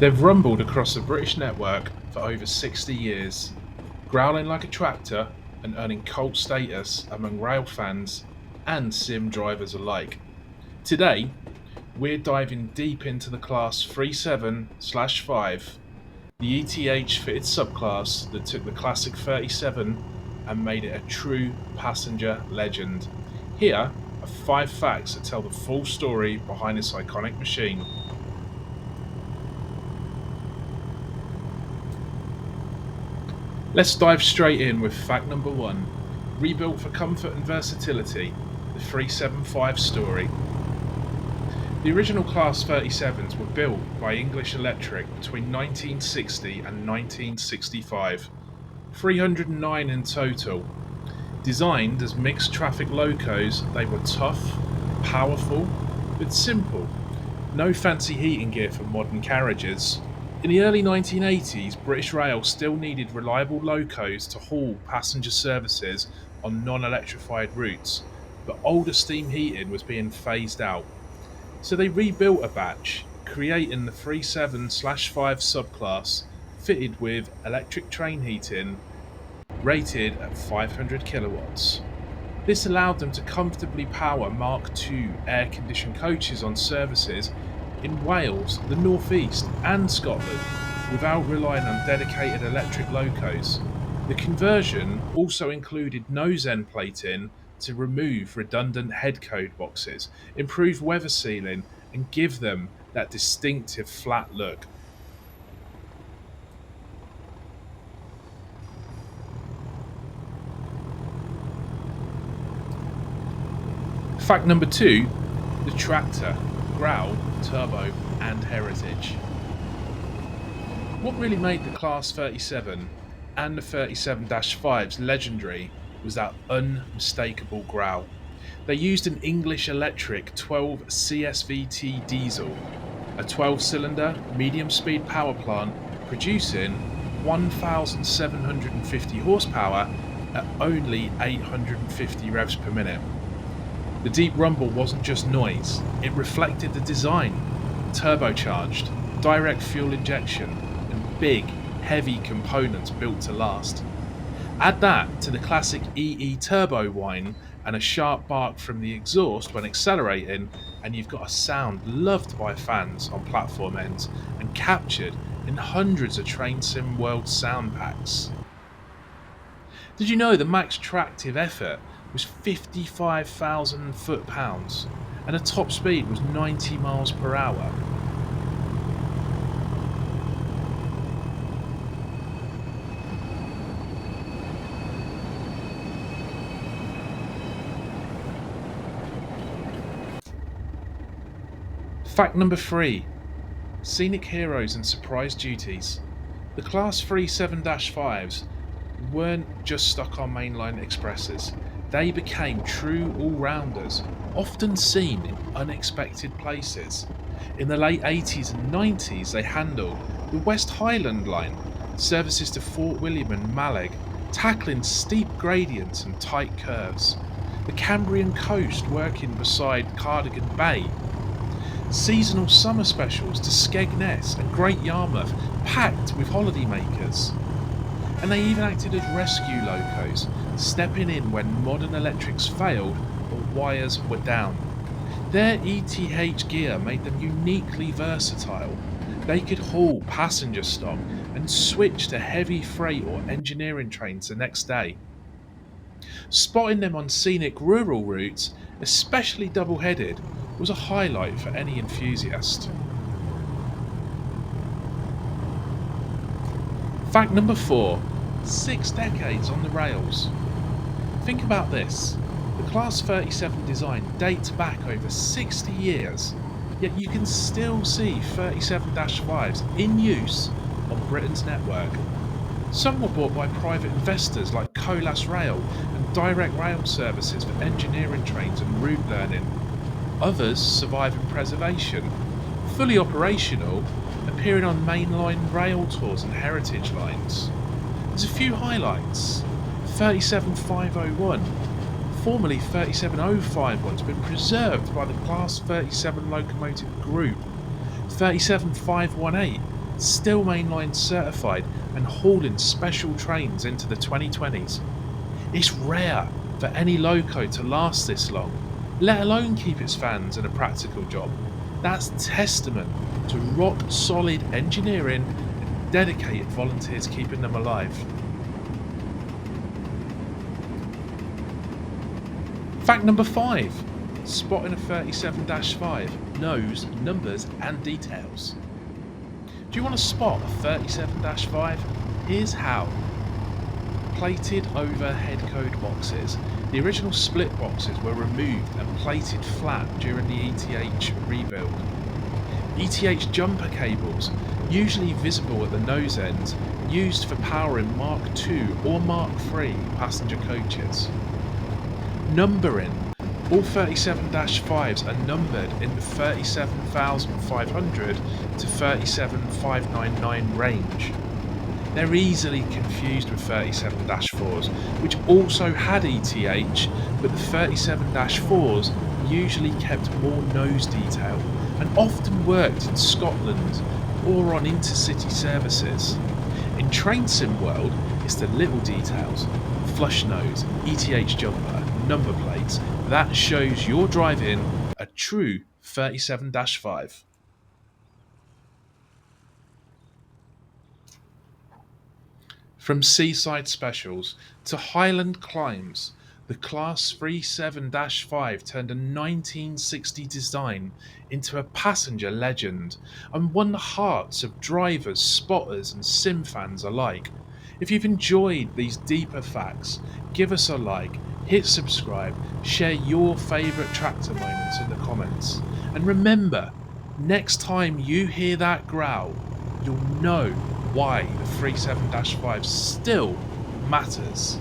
They've rumbled across the British network for over 60 years, growling like a tractor and earning cult status among rail fans and sim drivers alike. Today, we're diving deep into the class 37/5, the ETH-fitted subclass that took the classic 37 and made it a true passenger legend. Here are 5 facts that tell the full story behind this iconic machine. Let's dive straight in with fact number 1. Rebuilt for comfort and versatility, the 375 story. The original Class 37s were built by English Electric between 1960 and 1965, 309 in total. Designed as mixed traffic locos, they were tough, powerful, but simple. No fancy heating gear for modern carriages. In the early 1980s, British Rail still needed reliable locos to haul passenger services on non-electrified routes, but older steam heating was being phased out. So they rebuilt a batch, creating the 37/5 subclass, fitted with electric train heating, rated at 500 kilowatts. This allowed them to comfortably power Mark II air-conditioned coaches on services in Wales, the North East and Scotland without relying on dedicated electric locos. The conversion also included nose end plating to remove redundant head code boxes, improve weather sealing and give them that distinctive flat look. Fact number 2, the tractor, growl, turbo and heritage. What really made the Class 37 and the 37-5s legendary was that unmistakable growl. They used an English Electric 12 CSVT diesel, a 12-cylinder medium-speed power plant producing 1,750 horsepower at only 850 revs per minute. The deep rumble wasn't just noise, it reflected the design: turbocharged, direct fuel injection, and big, heavy components built to last. Add that to the classic EE turbo whine and a sharp bark from the exhaust when accelerating, and you've got a sound loved by fans on platform ends and captured in hundreds of Train Sim World sound packs. Did you know the max tractive effort was 55,000 foot-pounds and the top speed was 90 miles per hour? Fact number 3. Scenic heroes and surprise duties. The Class 37-5s weren't just stuck on mainline expresses. They became true all-rounders, often seen in unexpected places. In the late 80s and 90s, they handled the West Highland Line, services to Fort William and Mallaig, tackling steep gradients and tight curves. The Cambrian coast, working beside Cardigan Bay. Seasonal summer specials to Skegness and Great Yarmouth, packed with holidaymakers. And they even acted as rescue locos, stepping in when modern electrics failed or wires were down. Their ETH gear made them uniquely versatile. They could haul passenger stock and switch to heavy freight or engineering trains the next day. Spotting them on scenic rural routes, especially double-headed, was a highlight for any enthusiast. Fact number 4. 6 decades on the rails. Think about this. The Class 37 design dates back over 60 years, yet you can still see 37-5s in use on Britain's network. Some were bought by private investors like Colas Rail and direct rail services for engineering trains and route learning. Others survive in preservation, fully operational, appearing on mainline rail tours and heritage lines. There's a few highlights. 37501, formerly 37051, has been preserved by the Class 37 locomotive group. 37518, still mainline certified and hauling special trains into the 2020s. It's rare for any loco to last this long, let alone keep its fans in a practical job. That's testament to rock solid engineering and dedicated volunteers keeping them alive. Fact number 5. Spotting a 37-5 knows numbers and details. Do you want to spot a 37-5? Here's how. Plated overhead code boxes. The original split boxes were removed and plated flat during the ETH rebuild. ETH jumper cables, usually visible at the nose ends, used for powering Mark II or Mark III passenger coaches. Numbering. All 37-5s are numbered in the 37,500 to 37,599 range. They're easily confused with 37-4s, which also had ETH, but the 37-4s usually kept more nose detail and often worked in Scotland or on intercity services. In Train Sim world, it's the little details, flush nose, ETH jumper, number plates, that shows you're driving a true 37-5. From seaside specials to Highland climbs, the Class 37-5 turned a 1960 design into a passenger legend and won the hearts of drivers, spotters, and sim fans alike. If you've enjoyed these deeper facts, give us a like, hit subscribe, share your favourite tractor moments in the comments. And remember, next time you hear that growl, you'll know why the 37-5 still matters.